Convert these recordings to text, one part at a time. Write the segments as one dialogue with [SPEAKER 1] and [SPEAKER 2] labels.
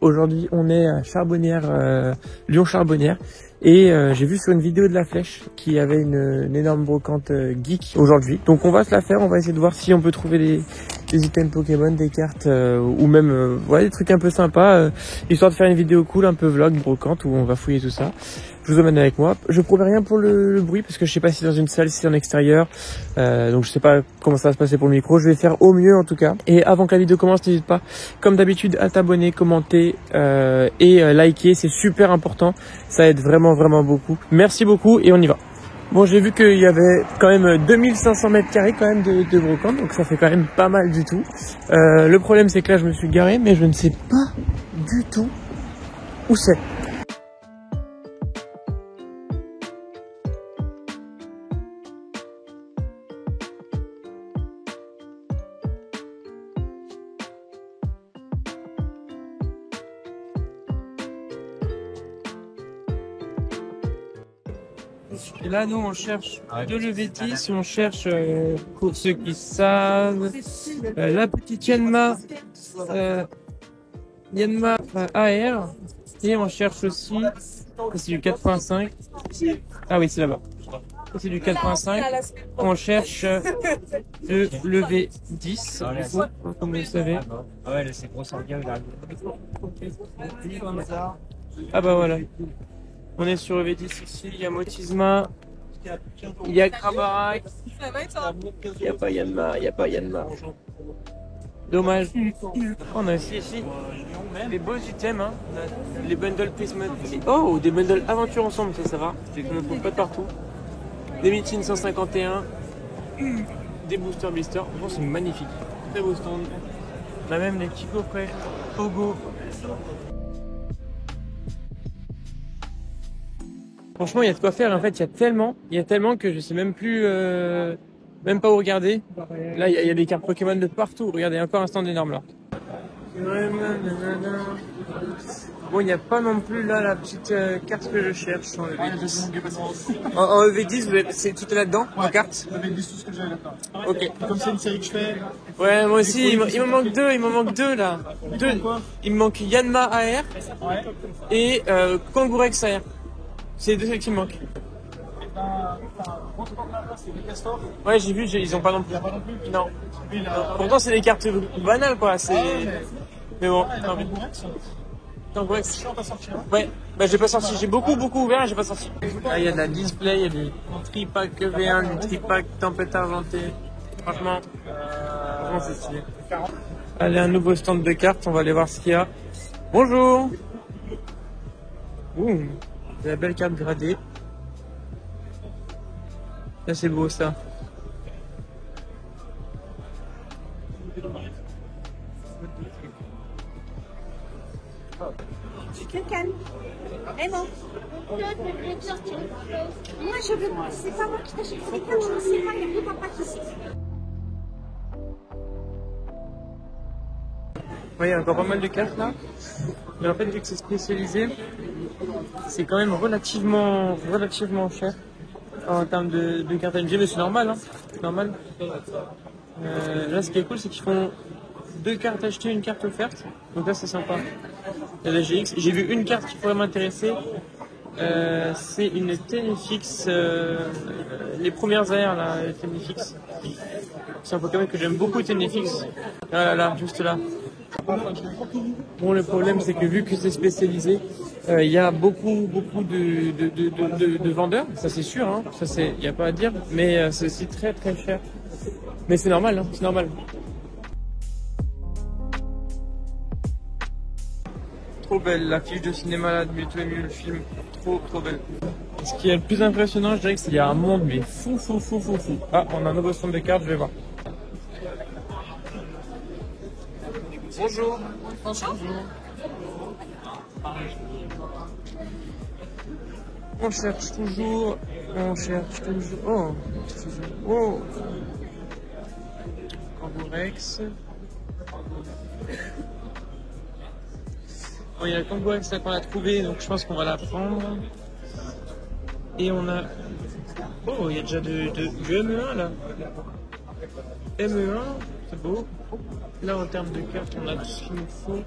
[SPEAKER 1] Aujourd'hui, on est à Charbonnières, Lyon-Charbonnières, et j'ai vu sur une vidéo de La Flèche qu'il y avait une énorme brocante geek aujourd'hui. Donc on va se la faire, on va essayer de voir si on peut trouver des items Pokémon, des cartes ou même ouais, des trucs un peu sympas, histoire de faire une vidéo cool, un peu vlog, brocante, où on va fouiller tout ça. Je vous emmène avec moi. Je promets rien pour le bruit parce que je sais pas si c'est dans une salle, si c'est en extérieur. Donc je sais pas comment ça va se passer pour le micro. Je vais faire au mieux en tout cas. Et avant que la vidéo commence, n'hésite pas, comme d'habitude, à t'abonner, commenter et liker. C'est super important. Ça aide vraiment beaucoup. Merci beaucoup et on y va. Bon, j'ai vu qu'il y avait quand même 2500 mètres carrés quand même de brocante. Donc ça fait quand même pas mal du tout. Le problème c'est que là je me suis garé, mais je ne sais pas du tout où c'est. Et là, nous, on cherche de l'EV10, on cherche, pour ceux qui savent, la petite Yanma, AR, et on cherche aussi, c'est du 4.5, ah oui, c'est là-bas, c'est du 4.5, on cherche de l'EV10, comme vous le savez.
[SPEAKER 2] Ah ouais, c'est gros sanguin, là.
[SPEAKER 1] Ah bah voilà. On est sur EV10 ici, il y a Motisma, il y a Krabarak, il n'y a pas Yanma, Dommage. On a aussi ici des beaux items, hein. Les bundles prismatic. Oh, des bundles aventure ensemble, ça va. C'est qu'on ne trouve pas de partout. Des Mitine 151, des booster blisters. Bon, c'est magnifique. Très beau stand. On a même les petits coffrets Pogo. Franchement, il y a de quoi faire. En fait, il y a tellement que je sais même plus, même pas où regarder. Là, il y a des cartes Pokémon de partout. Regardez, encore un stand énorme là. Bon, il n'y a pas non plus là la petite carte que je cherche en EV10. En EV10, tout est là-dedans, en carte.
[SPEAKER 2] EV10, tout ce que j'ai là-dedans.
[SPEAKER 1] Ok.
[SPEAKER 2] Comme c'est une série que je fais.
[SPEAKER 1] Ouais, moi aussi, il me manque deux là. Deux. Il me manque Yanma AR et Kangourex AR. C'est les deux seuls qui me manquent.
[SPEAKER 2] C'est des castors.
[SPEAKER 1] Ouais, j'ai vu, ils ont pas non plus.
[SPEAKER 2] Il n'y a pas non plus.
[SPEAKER 1] Non. Pourtant, c'est des cartes banales quoi. Mais bon. Kangourex. Ouais, bah j'ai pas sorti. J'ai beaucoup ouvert et j'ai pas sorti. Ah, il y a de la display, il y a des tripack EV1, du tripack Tempête Argentée. Franchement, c'est stylé. Allez, un nouveau stand de cartes, on va aller voir ce qu'il y a. Bonjour. Ouh. De la belle carte gradée. Là, c'est beau ça.
[SPEAKER 3] Tu te calmes. Eh non. Moi, je veux. C'est pas moi qui t'achète ces cartes, je ne sais pas, il y a que papa qui sait.
[SPEAKER 1] Ouais, il y a encore pas mal de cartes là. Mais en fait, vu que c'est spécialisé, c'est quand même relativement cher en termes de cartes MG, mais c'est normal, hein. C'est normal. Là, ce qui est cool, c'est qu'ils font 2 cartes achetées, une carte offerte. Donc là, c'est sympa. Il y a la GX. J'ai vu une carte qui pourrait m'intéresser. C'est une Ténéfix. Les premières AR, là, Ténéfix. C'est un Pokémon que j'aime beaucoup, Ténéfix. Là, juste là. Bon, le problème, c'est que vu que c'est spécialisé, il y a beaucoup de vendeurs, ça c'est sûr, hein, ça il n'y a pas à dire, mais c'est aussi très cher. Mais c'est normal, hein, c'est normal. Trop belle, l'affiche de cinéma là, de Mewtwo et Mew, le film, trop belle. Ce qui est le plus impressionnant, je dirais que c'est qu'il y a un monde, mais fou. Ah, on a un nouveau stand de cartes, je vais voir. Bonjour. On cherche toujours. Oh. Kangourex. Bon, il y a le Kangourex là qu'on a trouvé, donc je pense qu'on va la prendre. Et on a. Oh, il y a déjà du ME1 là. ME1, c'est beau. Là, en termes de cartes, on a tout ce qu'il nous faut.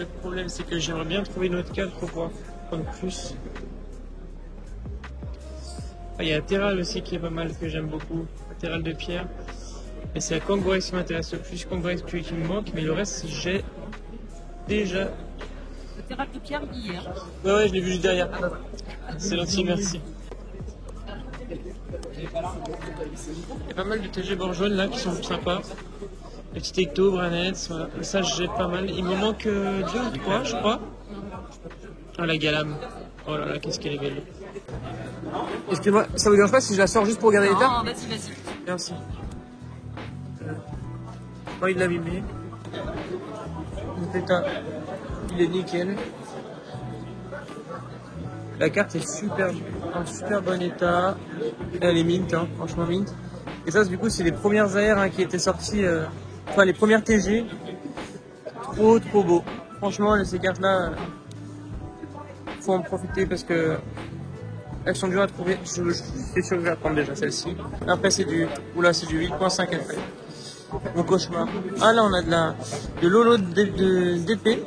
[SPEAKER 1] le problème, c'est que j'aimerais bien trouver une autre carte pour pouvoir prendre plus. Il y a Terral aussi qui est pas mal, que j'aime beaucoup. Terral de pierre. Et c'est la Kangourex qui m'intéresse le plus. Kangourex qui me manque, mais le reste, j'ai déjà.
[SPEAKER 4] Le Terral de pierre hier.
[SPEAKER 1] Ouais, je l'ai vu juste derrière. C'est gentil, merci. Il y a pas mal de TG bord jaune là qui sont sympas. Les petits Ecto, Branettes, voilà. Et ça, j'ai pas mal. Il me manque 2 ou 3, je crois. Ah, la Galam. Oh là là, qu'est-ce qu'elle est belle. Excusez-moi, ça vous dérange pas si je la sors juste pour regarder l'état?
[SPEAKER 4] Non, vas-y, vas-y.
[SPEAKER 1] Merci. Pas envie de l'abîmer. L'état, il est nickel. La carte est super, en super bon état. Elle est mint, hein, franchement mint. Et ça, du coup, c'est les premières AR hein, qui étaient sorties, enfin les premières TG. Trop beau. Franchement, ces cartes-là, faut en profiter parce que elles sont dures à trouver. Je suis sûr que je vais la prendre déjà celle-ci. Après, c'est du, oula, c'est du 8.5 FF. Mon cauchemar. Ah là, on a de l'holo d'épée.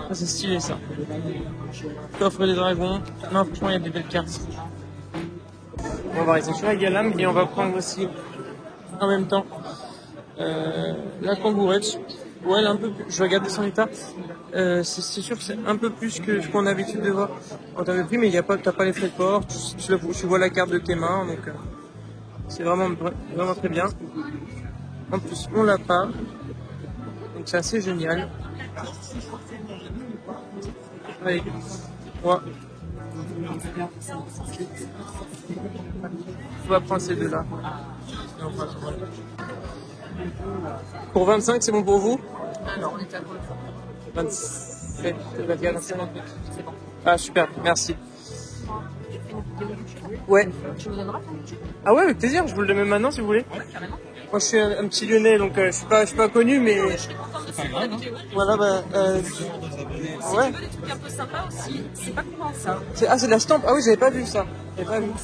[SPEAKER 1] Ça, c'est stylé ça. Coffre des dragons. Non, franchement, il y a des belles cartes. On va rester sur la Galam et on va prendre aussi en même temps la Kangourex. Ouais, elle est un peu plus. Je vais regarder son état. C'est sûr que c'est un peu plus que ce qu'on a l'habitude de voir en termes de prix, mais il y a pas, t'as pas les frais de port. Tu vois la carte de tes mains, donc c'est vraiment très bien. En plus, on l'a pas, donc c'est assez génial. Allez, ouais. On va prendre ces deux-là. Pour 25, c'est bon pour vous?
[SPEAKER 4] Alors, on était à quoi?
[SPEAKER 1] 27, 24, c'est bon. Ah, super, merci. Ouais.
[SPEAKER 4] Tu me donneras?
[SPEAKER 1] Ah ouais, avec plaisir, je vous le donne même maintenant si vous voulez.
[SPEAKER 4] Ouais, carrément.
[SPEAKER 1] Moi je suis un petit lyonnais donc je suis pas connu mais
[SPEAKER 4] Je suis contente de savoir la vidéo.
[SPEAKER 1] voilà bah
[SPEAKER 4] Si
[SPEAKER 1] ouais.
[SPEAKER 4] tu veux des trucs un peu sympas aussi, c'est pas comment ça.
[SPEAKER 1] C'est de la stamp. Ah oui, j'avais pas vu ça. J'avais pas vu.
[SPEAKER 4] En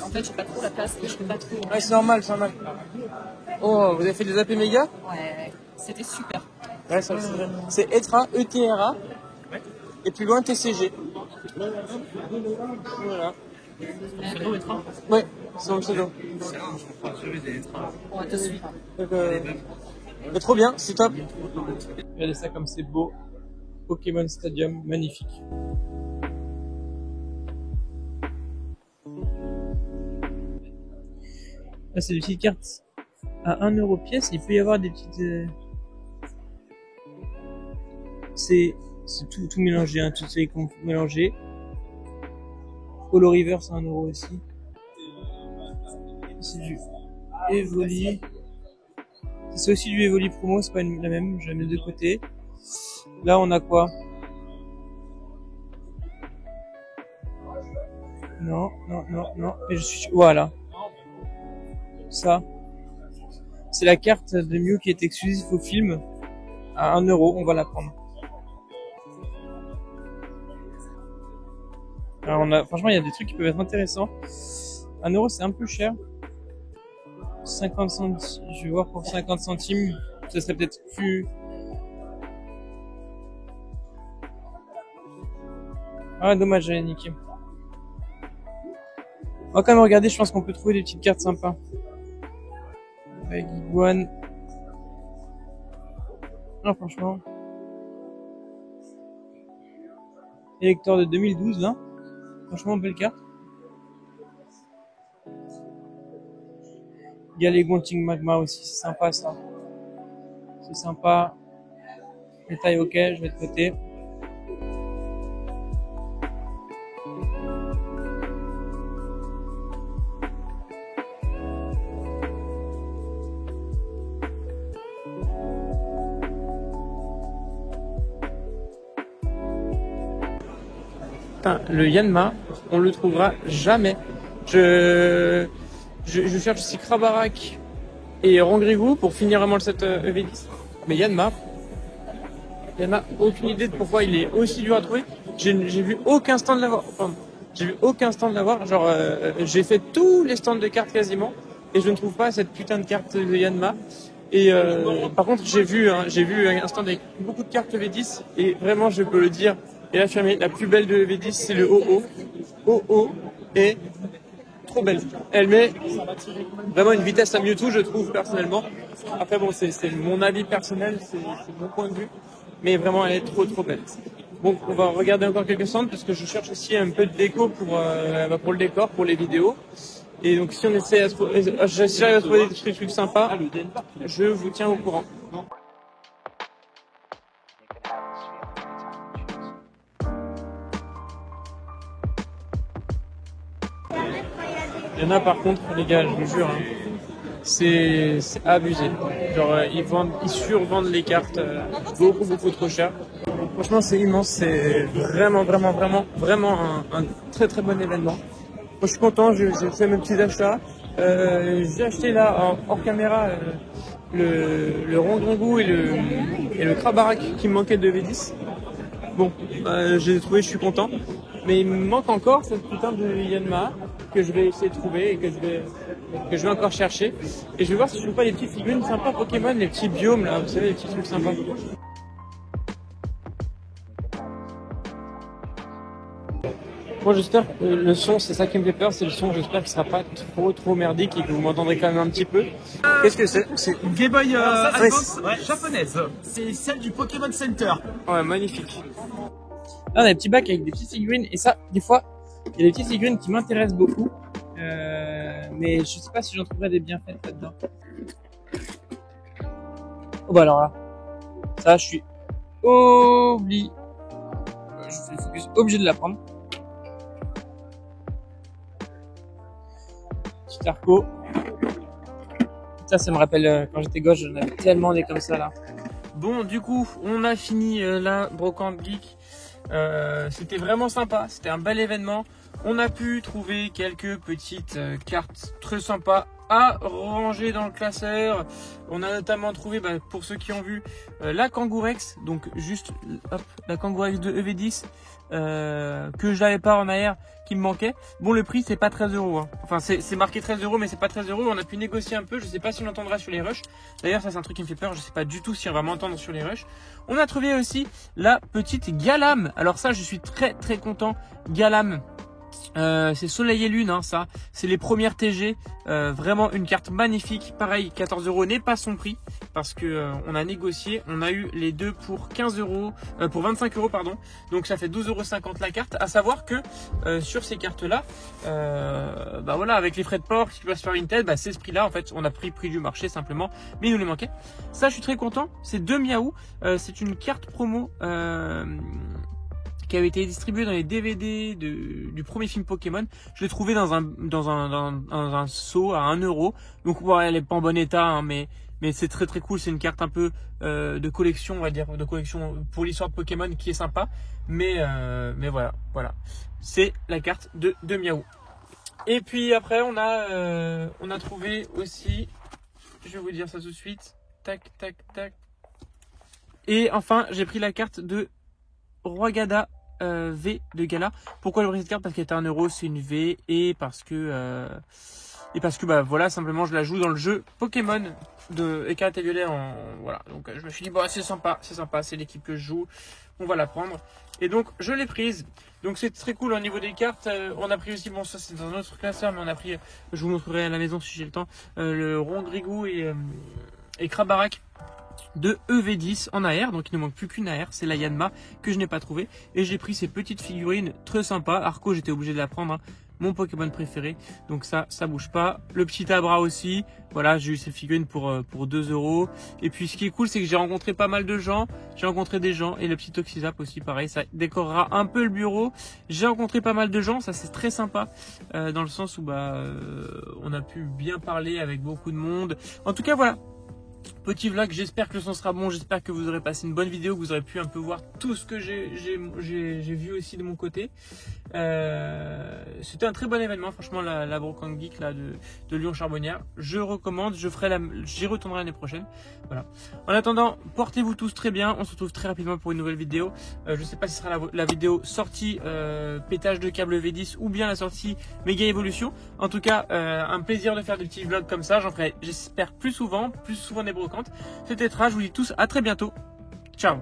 [SPEAKER 4] fait, j'ai pas trop la place et je peux pas trop.
[SPEAKER 1] Ouais, c'est normal, c'est normal. Oh, vous avez fait des AP méga?
[SPEAKER 4] Ouais, c'était super.
[SPEAKER 1] Ouais, ça c'est vrai. C'est ETRA, ETRA et plus loin TCG. Voilà. Ouais, c'est mon pseudo.
[SPEAKER 4] On va te suivre.
[SPEAKER 1] Donc, mais trop bien, c'est top. Regardez ça comme c'est beau. Pokémon Stadium, magnifique. Là, c'est des petites cartes à 1 euro pièce. Il peut y avoir des petites. C'est tout mélangé, hein, tout est mélangé. Holo River, c'est 1 euro aussi. C'est du Evoli. C'est aussi du Evoli promo, c'est pas la même, je la mets de côté. Là, on a quoi? Non. Et je suis... Voilà. Ça. C'est la carte de Mew qui est exclusive au film. À 1 euro, on va la prendre. Alors franchement, il y a des trucs qui peuvent être intéressants. 1 euro, c'est un peu cher. 50 centimes, je vais voir pour 50 centimes. Ça serait peut-être plus... Ah, dommage, j'avais niqué. On va quand même regarder, je pense qu'on peut trouver des petites cartes sympas. Avec Iguane. Non, franchement. Électeur de 2012, là. Franchement, belle carte. Il y a les Gonting Magma aussi, c'est sympa ça. C'est sympa. Les tailles ok, je vais de côté. Putain, le Yanma, on le trouvera jamais. Je cherche aussi Krabarak et Rangrigou pour finir vraiment le set EV10. Mais Yanma, aucune idée de pourquoi il est aussi dur à trouver. J'ai vu aucun stand l'avoir. J'ai vu aucun stand l'avoir. Genre, j'ai fait tous les stands de cartes quasiment et je ne trouve pas cette putain de carte de Yanma. Et par contre, j'ai vu un stand avec beaucoup de cartes V10 et vraiment, je peux le dire et l'affirmer, la plus belle de V10, c'est le OO. OO est trop belle. Elle met vraiment une vitesse à Mewtwo, je trouve personnellement. Après bon, c'est mon avis personnel, c'est mon point de vue, mais vraiment elle est trop belle. Bon, on va regarder encore quelques stands parce que je cherche aussi un peu de déco pour le décor, pour les vidéos. Et donc si on essaie à trouver, j'essaierai de trouver des trucs sympas, je vous tiens au courant. Il y en a par contre, les gars, je vous jure, hein, c'est abusé. Genre ils survendent les cartes beaucoup trop cher. Franchement c'est immense, c'est vraiment un très bon événement. Moi je suis content, j'ai fait mes petits achats. J'ai acheté là hors caméra le Rongrangou et le Krabarak qui me manquait de V10. Bon, je les ai trouvés, je suis content. Mais il me manque encore cette putain de Yanma que je vais essayer de trouver et que je vais encore chercher. Et je vais voir si je trouve pas des petites figurines sympas Pokémon, les petits biomes là, vous savez, les petits trucs sympas. Moi j'espère que le son, c'est ça qui me fait peur, c'est le son, j'espère qu'il sera pas trop merdique et que vous m'entendrez quand même un petit peu. Qu'est-ce que c'est? C'est
[SPEAKER 2] Une Game Boy Advance japonaise. C'est celle du Pokémon Center.
[SPEAKER 1] Ouais, magnifique. Là, on a des petits bacs avec des petites figurines et ça, des fois, il y a des petites figurines qui m'intéressent beaucoup, mais je sais pas si j'en trouverai des bien faites là-dedans. Oh bah alors là, ça, je suis obligé de la prendre. Petit Arco. Ça me rappelle quand j'étais gauche, j'en avais tellement des comme ça là. Bon, du coup, on a fini la brocante geek. C'était vraiment sympa, c'était un bel événement. On a pu trouver quelques petites cartes très sympas à ranger dans le classeur. On a notamment trouvé, pour ceux qui ont vu, la Kangourex, donc juste hop, la Kangourex de EV10 que je n'avais pas en AR, qui me manquait. Bon, le prix c'est pas 13 €, hein. Enfin c'est marqué 13 € mais c'est pas 13 €. On a pu négocier un peu, je sais pas si on entendra sur les rushs. D'ailleurs ça c'est un truc qui me fait peur, je sais pas du tout si on va m'entendre sur les rushs. On a trouvé aussi la petite Galam. Alors ça je suis très content. Galam, c'est Soleil et Lune, hein, ça c'est les premières TG, vraiment une carte magnifique. Pareil, 14 € n'est pas son prix parce que on a négocié, on a eu les deux pour 15 €, pour 25 € pardon, donc ça fait 12,50 € la carte. À savoir que sur ces cartes là, voilà, avec les frais de port qui passent sur Vinted, c'est ce prix là en fait, on a pris le prix du marché simplement, mais il nous les manquait. Ça je suis très content, c'est 2 Miaou, c'est une carte promo qui avait été distribué dans les DVD du premier film Pokémon. Je l'ai trouvé dans un seau à 1 €. Donc ouais, elle est pas en bon état, hein, mais c'est très cool. C'est une carte un peu de collection, on va dire, de collection pour l'histoire de Pokémon qui est sympa. Mais voilà. C'est la carte de Miaou. Et puis après on a trouvé aussi, je vais vous dire ça tout de suite. Tac. Et enfin j'ai pris la carte de Roigada V de Gala. Pourquoi j'ai pris cette carte? Parce qu'elle était à 1 €, c'est une V, et parce que voilà, simplement je la joue dans le jeu Pokémon de Écarlate et Violet voilà. Donc je me suis dit c'est sympa, c'est l'équipe que je joue, on va la prendre. Et donc je l'ai prise. Donc c'est très cool au niveau des cartes. On a pris aussi, bon ça c'est dans un autre classeur, mais on a pris, je vous montrerai à la maison si j'ai le temps, le Rongrigou et Krabarak de EV10 en AR, donc il ne manque plus qu'une AR, c'est la Yanma que je n'ai pas trouvé, et j'ai pris ces petites figurines très sympas. Arco, j'étais obligé de la prendre, hein, mon Pokémon préféré, donc ça bouge pas. Le petit Abra aussi, voilà, j'ai eu ces figurines pour 2 €. Et puis ce qui est cool, c'est que j'ai rencontré pas mal de gens, et le petit Toxizap aussi, pareil, ça décorera un peu le bureau. J'ai rencontré pas mal de gens, ça c'est très sympa, dans le sens où on a pu bien parler avec beaucoup de monde. En tout cas voilà, petit vlog, j'espère que le son sera bon, j'espère que vous aurez passé une bonne vidéo, que vous aurez pu un peu voir tout ce que j'ai vu aussi de mon côté. C'était un très bon événement, franchement, la brocante geek là, de Lyon Charbonnière. Je recommande, j'y retournerai l'année prochaine. Voilà. En attendant, portez-vous tous très bien, on se retrouve très rapidement pour une nouvelle vidéo. Je sais pas si ce sera la vidéo sortie pétage de câble V10 ou bien la sortie méga évolution. En tout cas, un plaisir de faire des petits vlogs comme ça, j'en ferai, j'espère, plus souvent des brocantes. 50. C'était Tra, je vous dis tous à très bientôt. Ciao.